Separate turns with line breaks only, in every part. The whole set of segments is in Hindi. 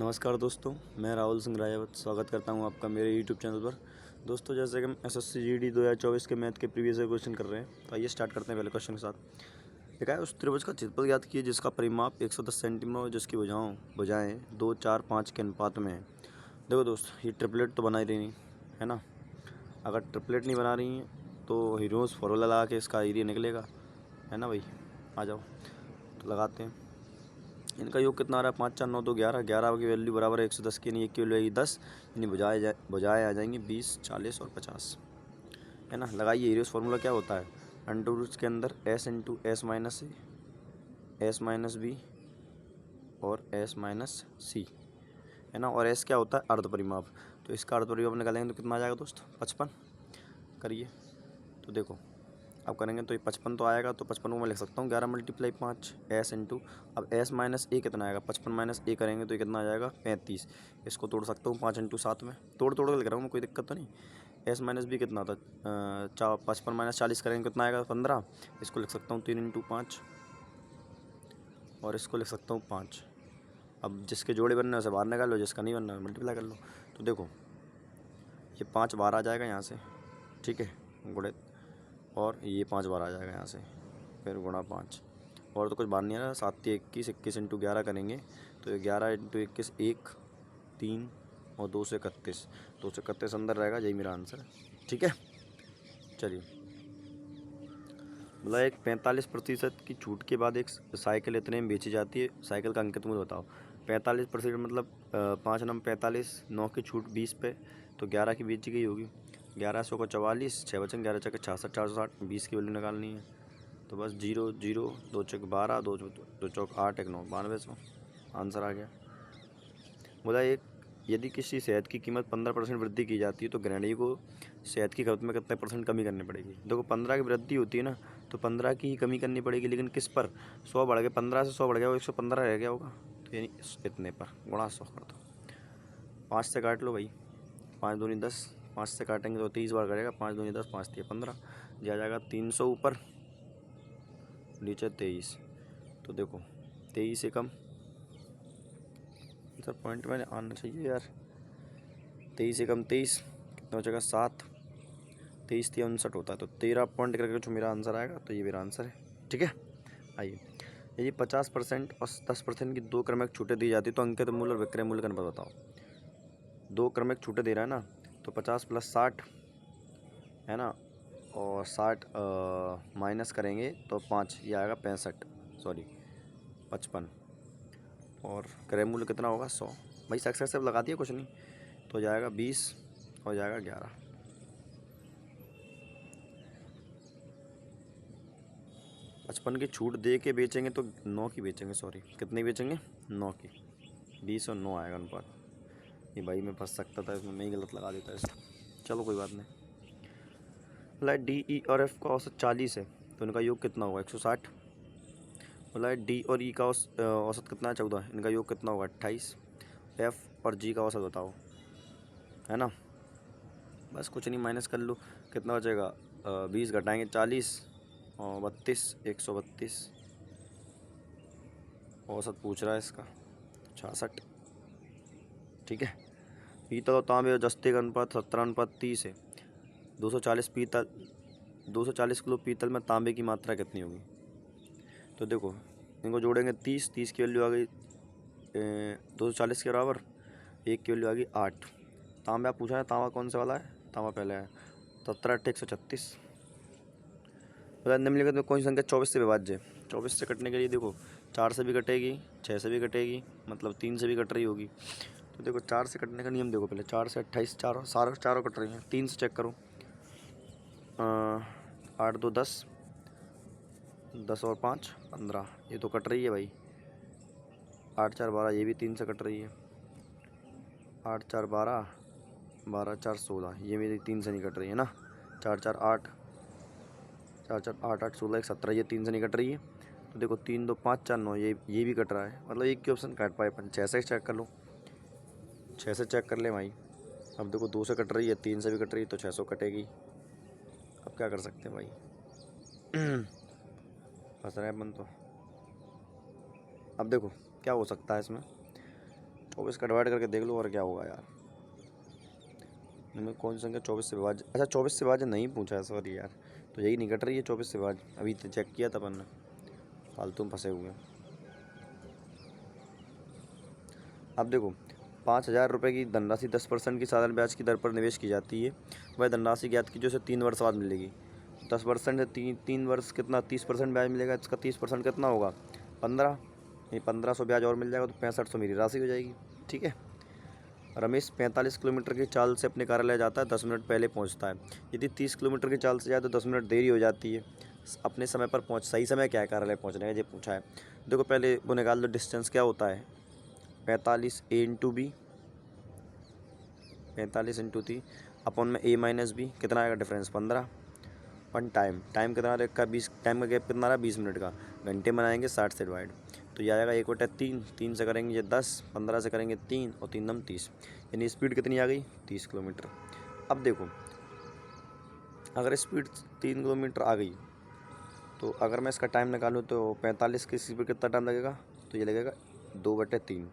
नमस्कार दोस्तों, मैं राहुल सिंह राजावत स्वागत करता हूं आपका मेरे यूट्यूब चैनल पर। दोस्तों, जैसे कि हम एसएससी जीडी 2024 के मैथ के प्रीवियस ईयर क्वेश्चन कर रहे हैं, तो आइए स्टार्ट करते हैं पहले क्वेश्चन के साथ। लिखा है, उस त्रिभुज का क्षेत्रफल ज्ञात कीजिए जिसका परिमाप 110 सेंटीमीटर और जिसकी भुजाएं 2, 4, 5 के अनुपात में है। देखो दोस्त, ये ट्रिपलेट तो बना ही रही है ना। अगर ट्रिपलेट नहीं बना रही हैं तो हीरोज फॉर्मूला लगा के इसका एरिया निकलेगा, है ना भाई। आ जाओ तो लगाते हैं। इनका योग कितना आ रहा है? 5, 4, 9, 2, 11। 11 की वैल्यू बराबर है 110 की, यानी 1 की वैल्यू आएगी 10, यानी भुजाएं आ जाएंगी 20, 40 और 50, है ना। लगाइए। एरियस फार्मूला क्या होता है? अंडर रूट के अंदर एस इंटू एस माइनस ए, एस माइनस बी और एस माइनस सी, है ना। और एस क्या होता है? अर्ध परिमाप। तो इसका अर्ध परिमाप निकालेंगे तो कितना आ जाएगा दोस्त? 55। करिए तो देखो, अब करेंगे तो ये 55 तो आएगा, तो 55 को मैं लिख सकता हूँ 11 × 5 एस इंटू, अब एस माइनस ए कितना आएगा? 55 माइनस ए करेंगे तो ये कितना आ जाएगा? 35। इसको तोड़ सकता हूँ 5 इंटू 7 में, तोड़ के लिख रहा हूँ मैं, कोई दिक्कत तो नहीं। एस माइनस बी कितना था? 55 माइनस 40 करेंगे कितना आएगा? 15। इसको लिख सकता हूँ 3 इंटू 5 और इसको लिख सकता हूँ 5। अब जिसके जोड़े बनने उसे बाहर निकाल लो, जिसका नहीं बनना मल्टीप्लाई कर लो। तो देखो, ये 5 बाहर आ जाएगा यहाँ से, ठीक है, गुणे, और ये 5 बार आ जाएगा यहाँ से, फिर गुणा 5, और तो कुछ बाहर नहीं आ रहा। 7 × 21, 21 इंटू 11 करेंगे तो 11 इंटू 21 1, 3 और 2 से 31, 2 से 31 अंदर रहेगा, यही मेरा आंसर है, ठीक है। चलिए, मतलब एक 45% की छूट के बाद एक साइकिल इतने में बेची जाती है, साइकिल का अंकित मूल्य बताओ। 45% मतलब 5 नम 45, 9 की छूट 20 पे, तो 11 की बेची गई होगी। 1100 को 44, 6 बचेंगे, 11 चौके 66, 460, 20 की वैल्यू निकालनी है। तो बस 0, 0, 2 चौक 12, 2 चौक 8, 1 9, 9200 आंसर आ गया। बोला, एक यदि किसी शहद की कीमत 15% वृद्धि की जाती है तो गृहिणी को शहद की खपत में कितने % कमी करनी पड़ेगी? देखो, 15 की वृद्धि होती है ना, तो 15 की ही कमी करनी पड़ेगी, लेकिन किस पर? 100 बढ़ गया, 15 से 100 बढ़ गया, वो 115 रह गया होगा, तो यानी इतने पर गुणा 100 कर दो। 5 से काट लो भाई, 5 दूनी 10, 5 से काटेंगे तो 30 बार करेगा, 5 दूनी 10, 5 3 15, जा जाएगा 300 ऊपर, नीचे 23। तो देखो 23 से कम, सर पॉइंट में आना चाहिए यार। 23 से कम 23 कितना हो जाएगा? 7, 23 3 59 होता है, तो 13 पॉइंट करके जो मेरा आंसर आएगा, तो ये मेरा आंसर है, ठीक है। आइए, यदि 50% और 10% की 2 क्रमिक छूटें दी जाती तो अंकित मूल्य और विक्रय मूल्य का अनुपात बताओ। 2 क्रमिक छूटें दे रहा है ना, तो 50 + 60, है ना, और 60 माइनस करेंगे तो 5, ये आएगा 65, सॉरी 55, और क्रय मूल्य कितना होगा? 100। भाई सक्सेस सब लगा दिया, कुछ नहीं, तो जाएगा 20 और जाएगा 11। 55 की छूट दे के बेचेंगे तो 9 की बेचेंगे, सॉरी कितनी बेचेंगे? 9 की। 20 और 9 आएगा अनुपात। ये भाई मैं फंस सकता था इसमें, मैं ही गलत लगा देता इसमें, चलो कोई बात नहीं। बोला डी, ई और एफ का औसत 40 है, तो इनका योग कितना होगा? 160। बोला डी और ई का औसत कितना है? 14, इनका योग कितना होगा? 28। एफ और जी का औसत बताओ, है ना। बस कुछ नहीं, माइनस कर लो, कितना बचेगा? 20 घटाएंगे 40 और 32, 132। औसत पूछ रहा है इसका, 66, ठीक है। पीतल और तांबे और जस्ते का अनुपात 17:30 है। 240 किलो पीतल में तांबे की मात्रा कितनी होगी? तो देखो, इनको जोड़ेंगे 30, 30 की वैल्यू आ गई 240 के बराबर, 1 की वैल्यू आ गई 8। तांबा पूछा है, तांबा कौन सा वाला है? तांबा पहले है, 17 8 136। निम्नलिखित में कौन सी संख्या 24 से विभाज्य है? 24 से कटने के लिए देखो, 4 से भी कटेगी, 6 से भी कटेगी, मतलब 3 से भी कट रही होगी। तो देखो 4 से कटने का नियम देखो, पहले 4 से 28, चारों कट रही हैं। 3 से चेक करो, 8 2 10, 10 और 5 15, ये तो कट रही है भाई। 8 4 12, ये भी 3 से कट रही है। 8 4 12, 12 4 16, ये मेरी 3 से नहीं कट रही है ना। 4 4 8, 4 4 8 8 16 1 17, ये 3 से नहीं कट रही है। तो देखो 3 2 5 4 9, ये भी कट रहा है, मतलब एक की ऑप्शन काट पाए अपन। 6 से चेक कर लो, 6 से चेक कर ले भाई। अब देखो 2 से कट रही है, 3 से भी कट रही है, तो 600 कटेगी। अब क्या कर सकते हैं भाई, फंस रहे हैं अपन तो। अब देखो क्या हो सकता है इसमें, 24 का डिवाइड करके देख लो और क्या होगा यार। इनमें कौन सी संख्या 24 से विभाज्य, अच्छा 24 से विभाज्य नहीं पूछा है, सॉरी यार। तो यही नहीं कट रही है 24 से विभाज्य, अभी तो चेक किया था अपन ने, फालतू में फंसे हुए हैं। अब देखो 5,000 रुपये की धनराशि 10% की साधारण ब्याज की दर पर निवेश की जाती है। वह धनराशि ज्ञात की जो उसे 3 वर्ष बाद मिलेगी। 10% है, तीन वर्ष कितना 30% ब्याज मिलेगा, इसका 30% कितना होगा 15, ये 1500 ब्याज और मिल जाएगा तो 6500 मेरी राशि हो जाएगी। ठीक है। रमेश 45 किलोमीटर की चाल से अपने कार्यालय जाता है, 10 मिनट पहले पहुंचता है। यदि 30 किलोमीटर की चाल से जाए तो 10 मिनट देरी हो जाती है। अपने समय पर पहुंच, सही समय क्या है कार्यालय पहुंचने का, ये पूछा है। देखो पहले वो निकाल दो, डिस्टेंस क्या होता है 45 A into b, 45 into 3 upon में A माइनस बी, कितना आएगा डिफरेंस 15। वन टाइम कितना रखा 20, टाइम का गैप कितना रहा 20 मिनट का, घंटे बनाएंगे 60 से डिवाइड, तो ये आएगा 1/3, 3 से करेंगे ये 10, 15 से करेंगे 3 और 3 नम 30, यानी स्पीड कितनी आ गई 30 किलोमीटर। अब देखो अगर स्पीड 3 किलोमीटर आ गई तो अगर मैं इसका टाइम निकालूँ तो 45 की स्पीड कितना टाइम लगेगा, तो ये लगेगा 2/3।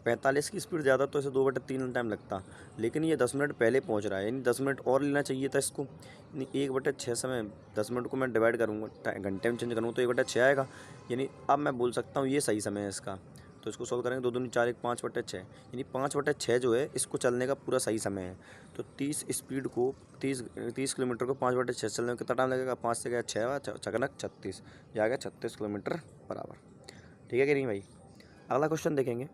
45 की स्पीड ज़्यादा तो इसे 2/3 टाइम लगता, लेकिन ये 10 मिनट पहले पहुंच रहा है, यानी 10 मिनट और लेना चाहिए था इसको। यानी 1/6 समय, 10 मिनट को मैं डिवाइड करूँगा घंटे में चेंज करूँगा तो 1/6 आएगा, यानी अब मैं बोल सकता हूँ ये सही समय है इसका। तो इसको सॉल्व करेंगे 2 दूनी 4 1 5/6, यानी 5/6 जो है इसको चलने का पूरा सही समय है। तो 30 स्पीड को 30 किलोमीटर को 5/6 चलने में कितना टाइम लगेगा, 5 से गया 6 चकनक 36, ये आ गया 36 किलोमीटर बराबर। ठीक है कि नहीं भाई। अगला क्वेश्चन देखेंगे।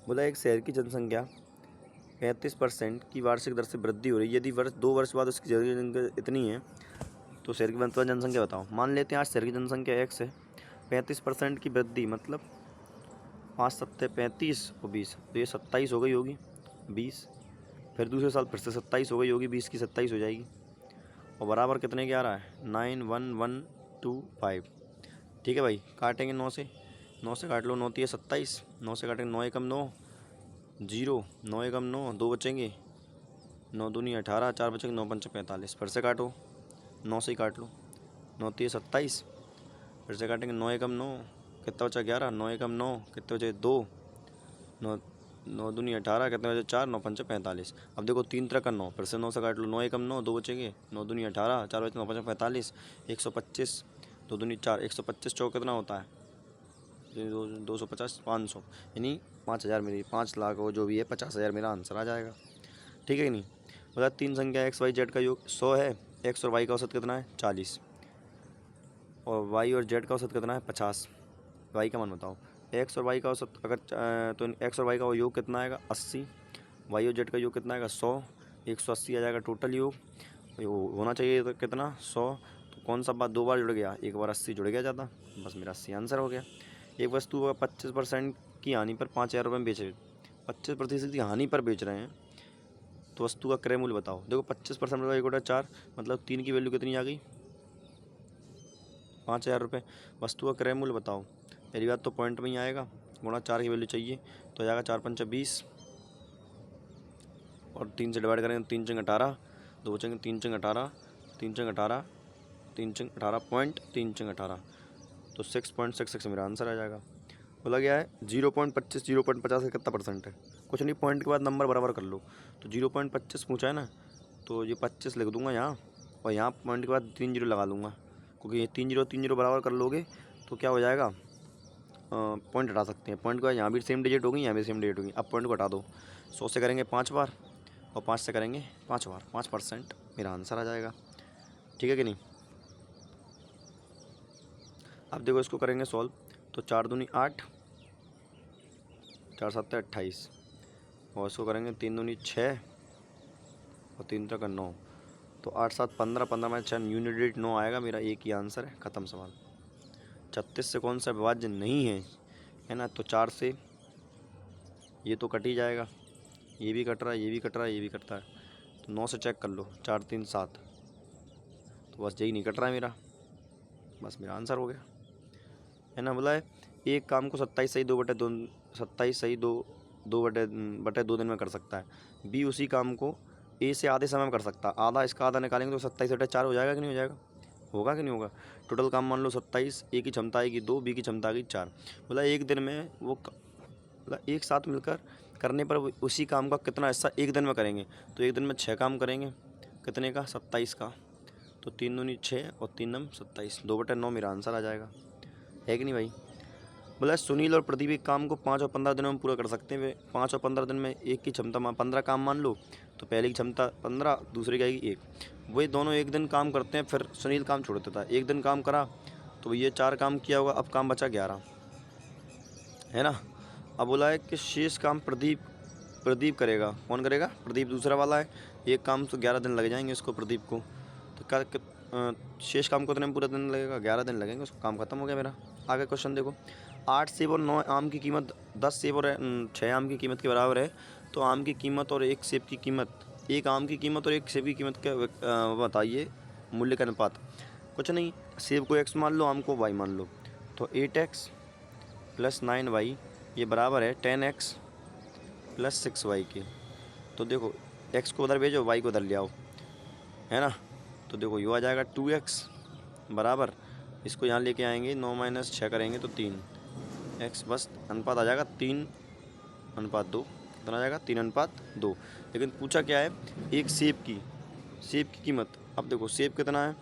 बोला एक शहर की जनसंख्या 35% की वार्षिक दर से वृद्धि हो रही है, यदि 2 वर्ष बाद उसकी जनसंख्या इतनी है तो शहर की वर्तमान जनसंख्या बताओ। मान लेते हैं आज शहर की जनसंख्या x है, 35% की वृद्धि मतलब 5 सत्ते 35 और 20, तो ये 27 हो गई होगी 20, फिर दूसरे साल फिर से 27 हो गई होगी, 20 की 27 हो जाएगी, और बराबर कितने के आ रहा है 91125। ठीक है भाई, काटेंगे 9 से, 9 से काट लो, 9 3 27, 9 से काटेंगे 9 एकम 9 0, 9 एकम 9 2 बचेंगे, 9 दूनी 18, 4 बचेंगे, 9 पंच 45, फिर से काटो 9 से ही काट लो, 9 3 27, फिर से काटेंगे 9 एकम 9, कितना बचा 11, 9 एकम 9 कितने बचे 2, 9 9 दूनी 18, कितने बचे 4, 9 पंच 45। अब देखो 3 3 का 9, फिर से 9 से काट लो, 9 एकम 9 2 बचेंगे, 9 दूनी 18, 4 बचे 9 पंच 45, 125, 2 दूनी 4, 125 चौक कितना होता है 250, 500, यानी 5,000 मेरी 5 लाख हो जो भी है 50,000 मेरा आंसर आ जाएगा। ठीक है कि नहीं। बता 3 संख्या एक्स वाई जेड का योग 100 है, एक्स और वाई का औसत कितना है 40, और वाई और जेड का औसत कितना है 50। वाई का मान बताओ। एक्स और वाई का औसत अगर तो एक्स और वाई का योग कितना आएगा 80, वाई और जेड का योग कितना आएगा 100, 180 आ जाएगा टोटल योग, होना चाहिए तो कितना 100, तो कौन सा बात 2 बार जुड़ गया, एक बार 80 जुड़ गया ज़्यादा, बस मेरा 80 आंसर हो गया। एक वस्तु का 25% की हानि पर 5,000 रुपये में बेचे, 25% की हानि पर बेच रहे हैं तो वस्तु का क्रय मूल्य बताओ। देखो 25% का 1/4 मतलब 3 की वैल्यू कितनी आ गई 5,000 रुपये। वस्तु का क्रय मूल्य बताओ, पहली बात तो पॉइंट में ही आएगा, गुणा 4 की वैल्यू चाहिए तो आ जाएगा 4 पंच 20, और 3 से डिवाइड करेंगे 3 चंग 18, 2 बचेंगे 3 चंग 18, 3 चंग 18, 3 चंग 18 पॉइंट 3 चंग 18, तो 6.66 मेरा आंसर आ जाएगा। बोला गया है 0.25, 0.50 का कितना परसेंट है, कुछ नहीं पॉइंट के बाद नंबर बराबर कर लो, तो 0.25 पूछा है ना, तो ये 25 लिख दूंगा यहाँ, और यहाँ पॉइंट के बाद 3 जीरो लगा दूंगा, क्योंकि ये 3 जीरो बराबर कर लोगे तो क्या हो जाएगा पॉइंट हटा सकते हैं, पॉइंट के बाद यहाँ भी सेम डिजिट होगी, यहाँ भी सेम डिजिट होगी। अब पॉइंट को हटा दो, 100 से करेंगे 5 बार और 5 से करेंगे 5 बार, 5% मेरा आंसर आ जाएगा। ठीक है कि नहीं। अब देखो इसको करेंगे सॉल्व, तो 4 दूनी 8, 4 7 28, और इसको करेंगे 3 दूनी 6 और 3 3 9, तो 8 7 15, 15 में 6 यूनिट डिजिट 9 आएगा, मेरा एक ही आंसर है, ख़त्म सवाल। 36 से कौन सा विभाज्य नहीं है ना, तो 4 से ये तो कट ही जाएगा, ये भी कट रहा है, ये भी कट रहा है, ये भी कटता है, तो 9 से चेक कर लो, 4 3 7, तो बस यही नहीं कट रहा है मेरा, बस मेरा आंसर हो गया है ना। बोला है एक काम को 27 सही 2/2, 27 सही 2/2 दिन में कर सकता है। बी उसी काम को ए से आधे समय में कर सकता है, आधा इसका आधा निकालेंगे तो 27/4 हो जाएगा कि नहीं हो जाएगा, होगा कि नहीं होगा। टोटल काम मान लो 27, ए की क्षमता आएगी 2, बी की क्षमता आएगी 4। बोला एक दिन में वो बोला एक साथ मिलकर करने पर उसी काम का कितना हिस्सा एक दिन में करेंगे। तो एक दिन में 6 काम करेंगे, कितने का, 27 का। तो 3 दूनी 6 और 3 नम 27, 2/9 मेरा आंसर आ जाएगा, है कि नहीं भाई। बोला सुनील और प्रदीप एक काम को 5 और 15 दिनों में पूरा कर सकते हैं। 5 और 15 दिन में एक की क्षमता 15 काम मान लो, तो पहले की क्षमता 15, दूसरी की आएगी 1। वही दोनों एक दिन काम करते हैं, फिर सुनील काम छोड़ देता है, एक दिन काम करा तो ये 4 काम किया होगा, अब काम बचा 11, है ना। अब बोला है कि शेष काम प्रदीप करेगा। कौन करेगा, प्रदीप दूसरा वाला है। एक काम तो 11 दिन लग जाएंगे इसको प्रदीप को। तो क्या शेष काम को कितने में पूरा दिन लगेगा, 11 दिन लगेंगे, उसको काम खत्म हो गया मेरा। आगे क्वेश्चन देखो, 8 सेब और 9 आम की कीमत 10 सेब और 6 आम की कीमत के बराबर है। तो आम की कीमत और एक सेब की कीमत, एक आम की कीमत और एक सेब की कीमत का बताइए मूल्य का अनुपात। कुछ नहीं, सेब को x मान लो, आम को y मान लो। तो 8x + 9y ये बराबर है 10x + 6y के। तो देखो x को उधर भेजो, y को उधर ले आओ, है ना। तो देखो ये आ जाएगा 2x बराबर, इसको यहाँ लेके आएंगे, 9 - 6 करेंगे तो 3x, बस अनुपात आ जाएगा 3:2। कितना आ जाएगा, 3:2। लेकिन पूछा क्या है, एक सेब की कीमत। अब देखो सेब कितना है,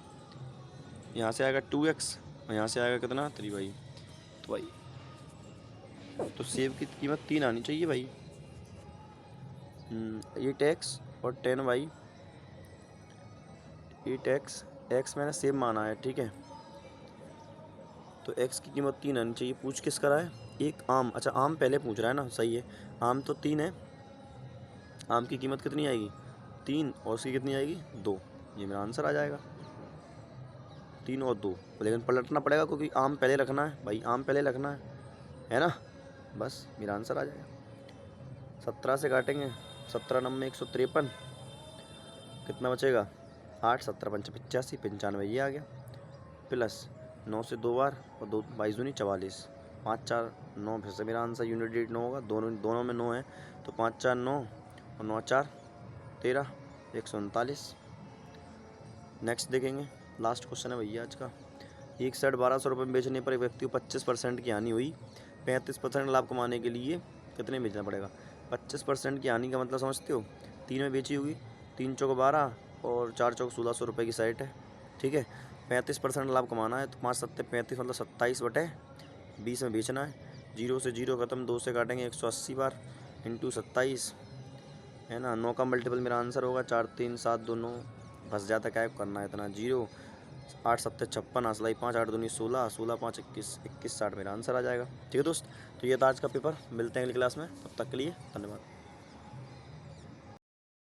यहाँ से आएगा 2x और यहाँ से आएगा कितना, 3y। तो भाई तो सेब की कीमत 3 आनी चाहिए भाई। 8x और 10y, 8x मैंने सेब माना है, ठीक है। तो x की कीमत 3 आनी चाहिए। पूछ किस करा है, एक आम, अच्छा आम पहले पूछ रहा है ना, सही है। आम तो 3 है, आम की कीमत कितनी आएगी, 3, और उसकी कितनी आएगी, 2। ये मेरा आंसर आ जाएगा, 3 और 2। लेकिन पलटना पड़ेगा क्योंकि आम पहले रखना है भाई, आम पहले रखना है ना। बस मेरा आंसर आ जाएगा। 17 से काटेंगे, 17 9 153, कितना बचेगा, 8, 17 5 85, 95 ये आ गया। प्लस 9 से 2 बार और 2 22 दूनी 44, 5 4 9, फिर से मेरा आंसर यूनिट डिजिट 9 होगा। दोनों में 9 है, तो 5 4 9 और 9 4 13, 139। नेक्स्ट देखेंगे, लास्ट क्वेश्चन है भैया आज का। एक शर्ट 1200 रुपये में बेचने पर एक व्यक्ति को 25% की हानि हुई। 35% लाभ कमाने के लिए कितने बेचना पड़ेगा। 25% की हानि का मतलब समझते हो, 3 में बेची होगी, 3 चौक 12 और 4 चौक 1600 रुपये की साइट है, ठीक है। 35% लाभ कमाना है, तो 5 7 35 मतलब 27/20 में बेचना है। 0 से 0 खत्म, 2 से काटेंगे 180 बार इंटू 27, है ना। 9 का मल्टीपल मेरा आंसर होगा, 4 3 7 2 9, फंस जाता क्या करना है इतना, 0 8 7 56, असलाई 5 8 दूनी 16, 16 5 21, 21 60 मेरा आंसर आ जाएगा, ठीक है दोस्त। तो ये था आज का पेपर, मिलते हैं अगली क्लास में, तब तक के लिए धन्यवाद।